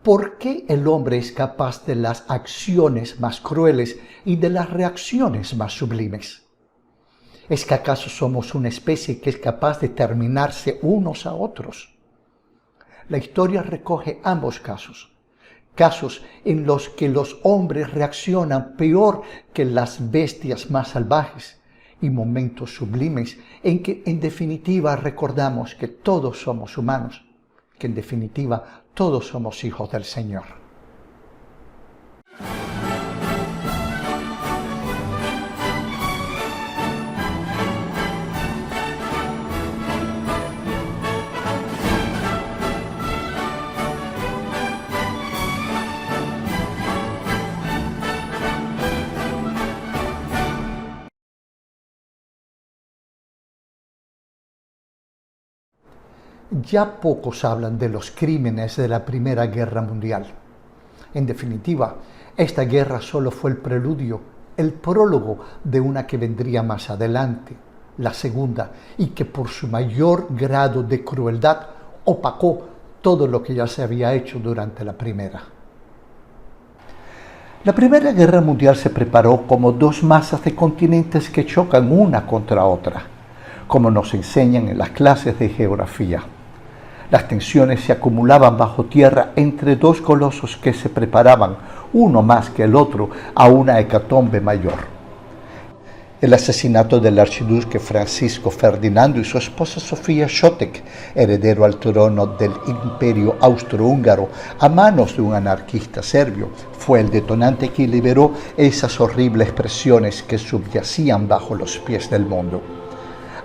¿por qué el hombre es capaz de las acciones más crueles y de las reacciones más sublimes? ¿Es que acaso somos una especie que es capaz de terminarse unos a otros? La historia recoge ambos casos. Casos en los que los hombres reaccionan peor que las bestias más salvajes y momentos sublimes en que en definitiva recordamos que todos somos humanos, que en definitiva todos somos hijos del Señor. Ya pocos hablan de los crímenes de la Primera Guerra Mundial. En definitiva, esta guerra solo fue el preludio, el prólogo de una que vendría más adelante, la segunda, y que por su mayor grado de crueldad opacó todo lo que ya se había hecho durante la primera. La Primera Guerra Mundial se preparó como dos masas de continentes que chocan una contra otra, como nos enseñan en las clases de geografía. Las tensiones se acumulaban bajo tierra entre dos colosos que se preparaban, uno más que el otro, a una hecatombe mayor. El asesinato del archiduque Francisco Ferdinando y su esposa Sofía Chotek, heredero al trono del Imperio Austrohúngaro, a manos de un anarquista serbio, fue el detonante que liberó esas horribles presiones que subyacían bajo los pies del mundo.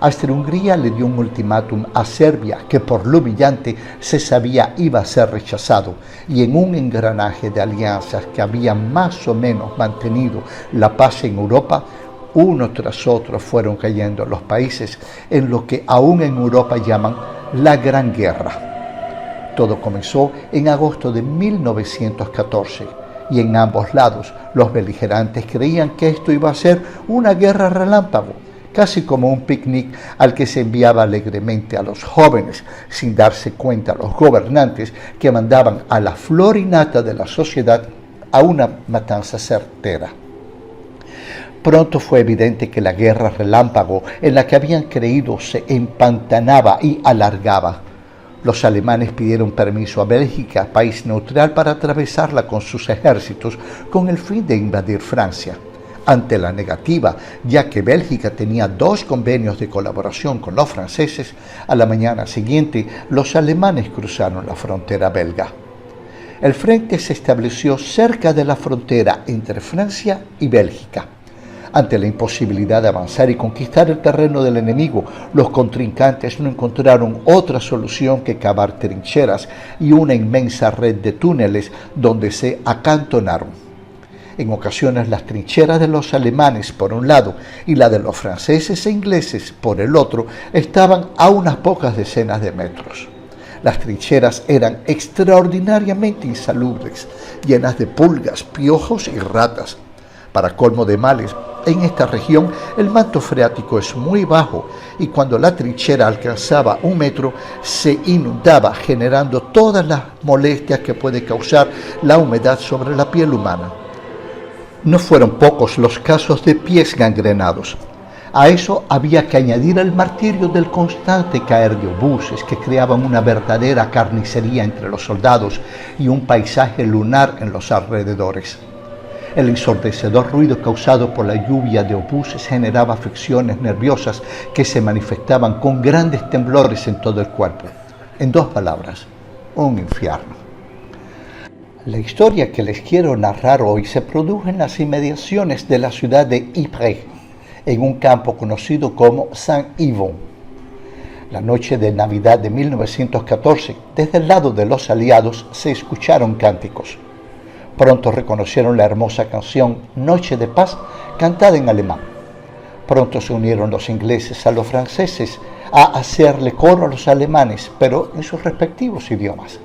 Austria-Hungría le dio un ultimátum a Serbia que por lo humillante se sabía iba a ser rechazado, y en un engranaje de alianzas que habían más o menos mantenido la paz en Europa, uno tras otro fueron cayendo los países en lo que aún en Europa llaman la Gran Guerra. Todo comenzó en agosto de 1914 y en ambos lados los beligerantes creían que esto iba a ser una guerra relámpago, casi como un picnic al que se enviaba alegremente a los jóvenes, sin darse cuenta los gobernantes que mandaban a la flor y nata de la sociedad a una matanza certera. Pronto fue evidente que la guerra relámpago en la que habían creído se empantanaba y alargaba. Los alemanes pidieron permiso a Bélgica, país neutral, para atravesarla con sus ejércitos con el fin de invadir Francia. Ante la negativa, ya que Bélgica tenía 2 convenios de colaboración con los franceses, a la mañana siguiente los alemanes cruzaron la frontera belga. El frente se estableció cerca de la frontera entre Francia y Bélgica. Ante la imposibilidad de avanzar y conquistar el terreno del enemigo, los contrincantes no encontraron otra solución que cavar trincheras y una inmensa red de túneles donde se acantonaron. En ocasiones las trincheras de los alemanes por un lado y la de los franceses e ingleses por el otro estaban a unas pocas decenas de metros. Las trincheras eran extraordinariamente insalubres, llenas de pulgas, piojos y ratas. Para colmo de males, en esta región el manto freático es muy bajo y cuando la trinchera alcanzaba 1 metro se inundaba, generando todas las molestias que puede causar la humedad sobre la piel humana. No fueron pocos los casos de pies gangrenados. A eso había que añadir el martirio del constante caer de obuses que creaban una verdadera carnicería entre los soldados y un paisaje lunar en los alrededores. El ensordecedor ruido causado por la lluvia de obuses generaba afecciones nerviosas que se manifestaban con grandes temblores en todo el cuerpo. En 2 palabras, un infierno. La historia que les quiero narrar hoy se produjo en las inmediaciones de la ciudad de Ypres, en un campo conocido como Saint-Yvon. La noche de Navidad de 1914, desde el lado de los aliados se escucharon cánticos. Pronto reconocieron la hermosa canción Noche de Paz, cantada en alemán. Pronto se unieron los ingleses a los franceses a hacerle coro a los alemanes, pero en sus respectivos idiomas.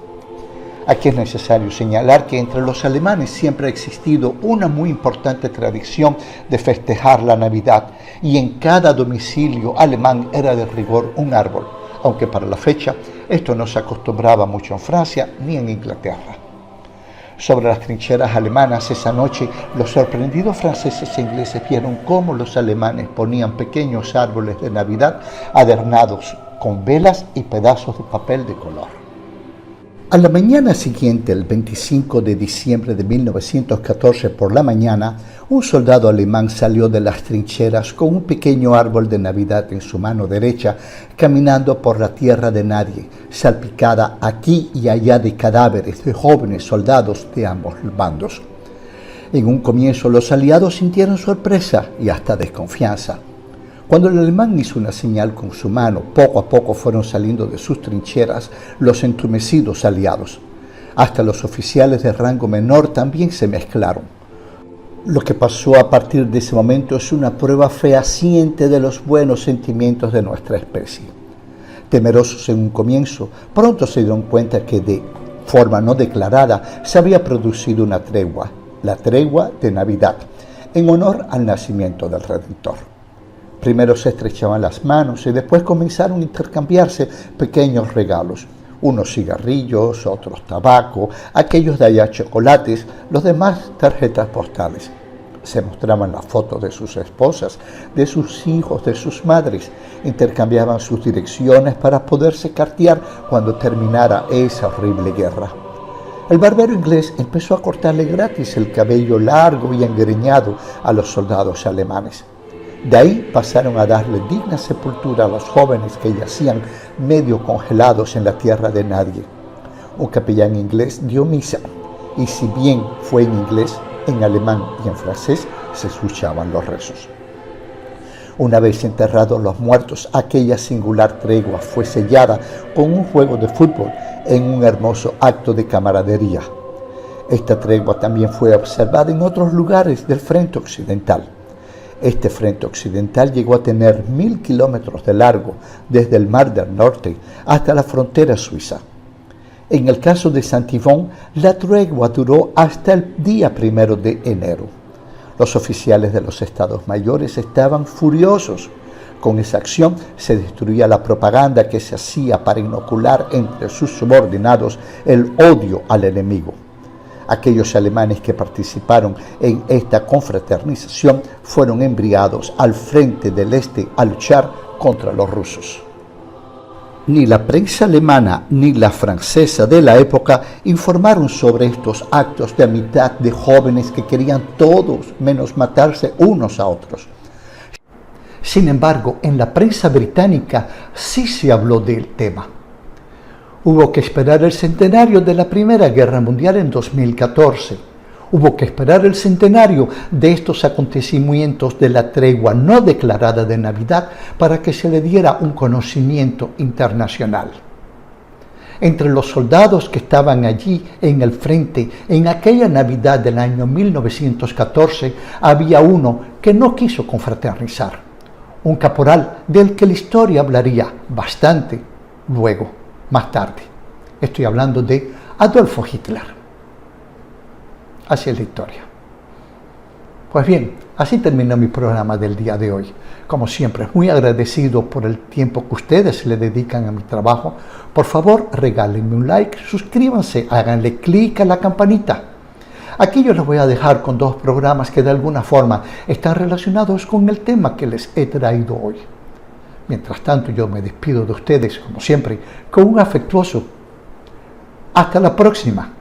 Aquí es necesario señalar que entre los alemanes siempre ha existido una muy importante tradición de festejar la Navidad, y en cada domicilio alemán era de rigor un árbol, aunque para la fecha esto no se acostumbraba mucho en Francia ni en Inglaterra. Sobre las trincheras alemanas esa noche, los sorprendidos franceses e ingleses vieron cómo los alemanes ponían pequeños árboles de Navidad adornados con velas y pedazos de papel de color. A la mañana siguiente, el 25 de diciembre de 1914 por la mañana, un soldado alemán salió de las trincheras con un pequeño árbol de Navidad en su mano derecha, caminando por la tierra de nadie, salpicada aquí y allá de cadáveres de jóvenes soldados de ambos bandos. En un comienzo los aliados sintieron sorpresa y hasta desconfianza. Cuando el alemán hizo una señal con su mano, poco a poco fueron saliendo de sus trincheras los entumecidos aliados. Hasta los oficiales de rango menor también se mezclaron. Lo que pasó a partir de ese momento es una prueba fehaciente de los buenos sentimientos de nuestra especie. Temerosos en un comienzo, pronto se dieron cuenta que de forma no declarada se había producido una tregua, la tregua de Navidad, en honor al nacimiento del Redentor. Primero se estrechaban las manos y después comenzaron a intercambiarse pequeños regalos. Unos cigarrillos, otros tabaco, aquellos de allá chocolates, los demás tarjetas postales. Se mostraban las fotos de sus esposas, de sus hijos, de sus madres. Intercambiaban sus direcciones para poderse cartear cuando terminara esa horrible guerra. El barbero inglés empezó a cortarle gratis el cabello largo y engreñado a los soldados alemanes. De ahí pasaron a darle digna sepultura a los jóvenes que yacían medio congelados en la tierra de nadie. Un capellán inglés dio misa, y si bien fue en inglés, en alemán y en francés se escuchaban los rezos. Una vez enterrados los muertos, aquella singular tregua fue sellada con un juego de fútbol en un hermoso acto de camaradería. Esta tregua también fue observada en otros lugares del frente occidental. Este frente occidental llegó a tener 1000 kilómetros de largo, desde el Mar del Norte hasta la frontera suiza. En el caso de Saint-Yvon, la tregua duró hasta el día 1 de enero. Los oficiales de los estados mayores estaban furiosos. Con esa acción se destruía la propaganda que se hacía para inocular entre sus subordinados el odio al enemigo. Aquellos alemanes que participaron en esta confraternización fueron enviados al frente del este a luchar contra los rusos. Ni la prensa alemana ni la francesa de la época informaron sobre estos actos de amistad de jóvenes que querían todos menos matarse unos a otros. Sin embargo, en la prensa británica sí se habló del tema. Hubo que esperar el centenario de la Primera Guerra Mundial en 2014. Hubo que esperar el centenario de estos acontecimientos de la tregua no declarada de Navidad para que se le diera un conocimiento internacional. Entre los soldados que estaban allí en el frente en aquella Navidad del año 1914 había uno que no quiso confraternizar, un caporal del que la historia hablaría bastante luego, más tarde. Estoy hablando de Adolfo Hitler. Así es la historia. Pues bien, así terminó mi programa del día de hoy. Como siempre, muy agradecido por el tiempo que ustedes le dedican a mi trabajo. Por favor, regálenme un like, suscríbanse, háganle clic a la campanita. Aquí yo les voy a dejar con dos programas que de alguna forma están relacionados con el tema que les he traído hoy. Mientras tanto, yo me despido de ustedes, como siempre, con un afectuoso hasta la próxima.